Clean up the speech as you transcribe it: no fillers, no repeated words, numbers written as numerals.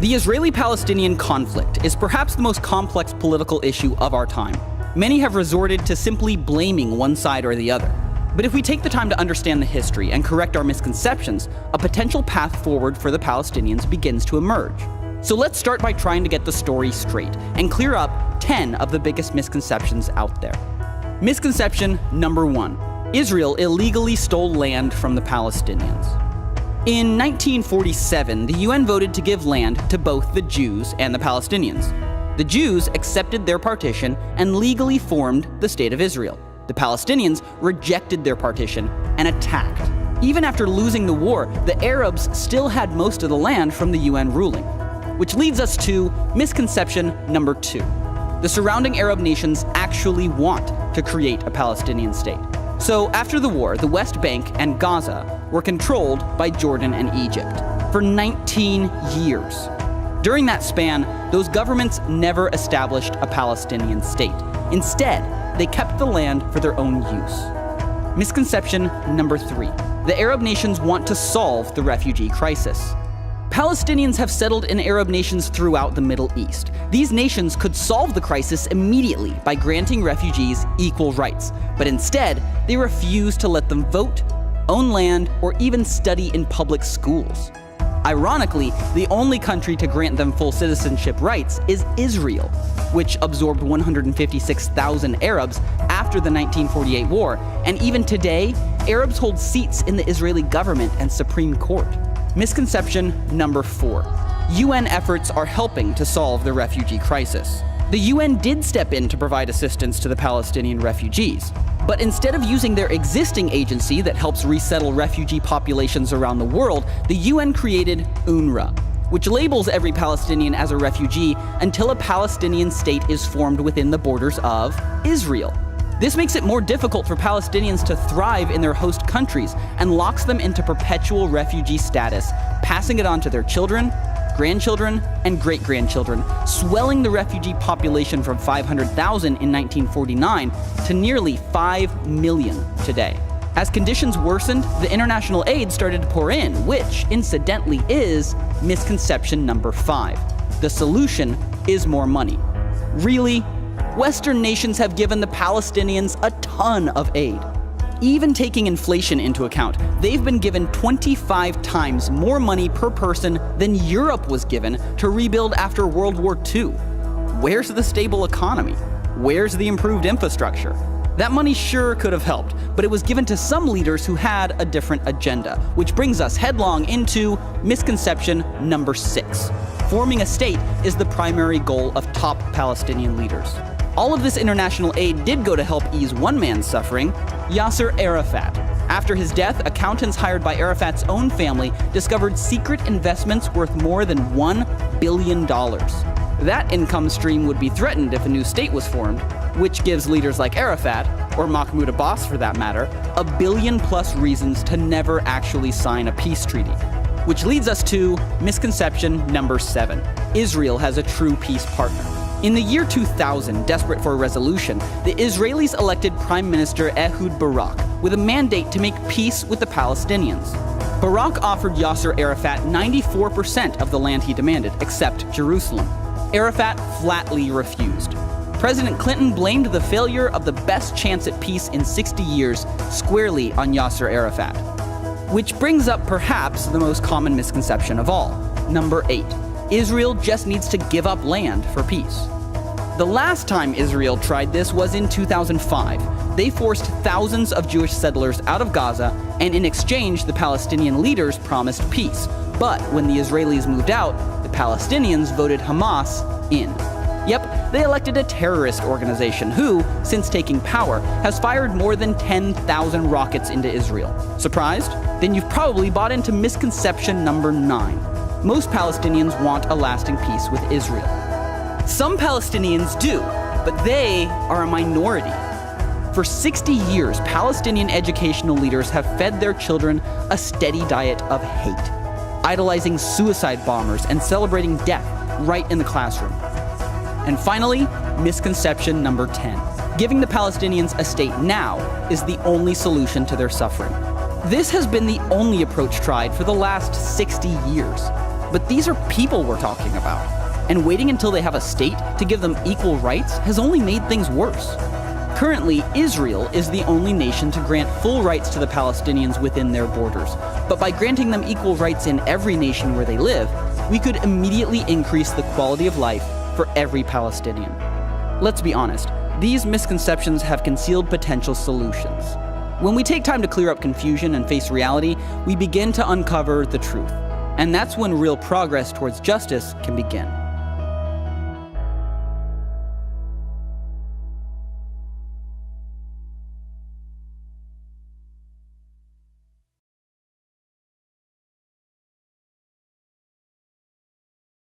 The Israeli-Palestinian conflict is perhaps the most complex political issue of our time. Many have resorted to simply blaming one side or the other. But if we take the time to understand the history and correct our misconceptions, a potential path forward for the Palestinians begins to emerge. So let's start by trying to get the story straight and clear up 10 of the biggest misconceptions out there. Misconception number 1. Israel illegally stole land from the Palestinians. In 1947, the UN voted to give land to both the Jews and the Palestinians. The Jews accepted their partition and legally formed the State of Israel. The Palestinians rejected their partition and attacked. Even after losing the war, the Arabs still had most of the land from the UN ruling. Which leads us to misconception number 2. The surrounding Arab nations actually want to create a Palestinian state. So after the war, the West Bank and Gaza were controlled by Jordan and Egypt for 19 years. During that span, those governments never established a Palestinian state. Instead, they kept the land for their own use. Misconception number 3. The Arab nations want to solve the refugee crisis. Palestinians have settled in Arab nations throughout the Middle East. These nations could solve the crisis immediately by granting refugees equal rights, but instead, they refuse to let them vote, own land, or even study in public schools. Ironically, the only country to grant them full citizenship rights is Israel, which absorbed 156,000 Arabs after the 1948 war, and even today, Arabs hold seats in the Israeli government and Supreme Court. Misconception number 4. UN efforts are helping to solve the refugee crisis. The UN did step in to provide assistance to the Palestinian refugees, but instead of using their existing agency that helps resettle refugee populations around the world, the UN created UNRWA, which labels every Palestinian as a refugee until a Palestinian state is formed within the borders of Israel. This makes it more difficult for Palestinians to thrive in their host countries and locks them into perpetual refugee status, passing it on to their children, grandchildren, and great-grandchildren, swelling the refugee population from 500,000 in 1949 to nearly 5 million today. As conditions worsened, the international aid started to pour in, which, incidentally, is misconception number 5. The solution is more money. Really? Western nations have given the Palestinians a ton of aid. Even taking inflation into account, they've been given 25 times more money per person than Europe was given to rebuild after World War II. Where's the stable economy? Where's the improved infrastructure? That money sure could have helped, but it was given to some leaders who had a different agenda, which brings us headlong into misconception number 6. Forming a state is the primary goal of top Palestinian leaders. All of this international aid did go to help ease one man's suffering, Yasser Arafat. After his death, accountants hired by Arafat's own family discovered secret investments worth more than $1 billion. That income stream would be threatened if a new state was formed, which gives leaders like Arafat, or Mahmoud Abbas for that matter, $1 billion+ reasons to never actually sign a peace treaty. Which leads us to misconception number 7. Israel has a true peace partner. In the year 2000, desperate for a resolution, the Israelis elected Prime Minister Ehud Barak with a mandate to make peace with the Palestinians. Barak offered Yasser Arafat 94% of the land he demanded, except Jerusalem. Arafat flatly refused. President Clinton blamed the failure of the best chance at peace in 60 years squarely on Yasser Arafat. Which brings up perhaps the most common misconception of all. Number 8. Israel just needs to give up land for peace. The last time Israel tried this was in 2005. They forced thousands of Jewish settlers out of Gaza, and in exchange, the Palestinian leaders promised peace. But when the Israelis moved out, the Palestinians voted Hamas in. Yep, they elected a terrorist organization who, since taking power, has fired more than 10,000 rockets into Israel. Surprised? Then you've probably bought into misconception number 9. Most Palestinians want a lasting peace with Israel. Some Palestinians do, but they are a minority. For 60 years, Palestinian educational leaders have fed their children a steady diet of hate, idolizing suicide bombers and celebrating death right in the classroom. And finally, misconception number 10. Giving the Palestinians a state now is the only solution to their suffering. This has been the only approach tried for the last 60 years. But these are people we're talking about. And waiting until they have a state to give them equal rights has only made things worse. Currently, Israel is the only nation to grant full rights to the Palestinians within their borders. But by granting them equal rights in every nation where they live, we could immediately increase the quality of life for every Palestinian. Let's be honest, these misconceptions have concealed potential solutions. When we take time to clear up confusion and face reality, we begin to uncover the truth. And that's when real progress towards justice can begin.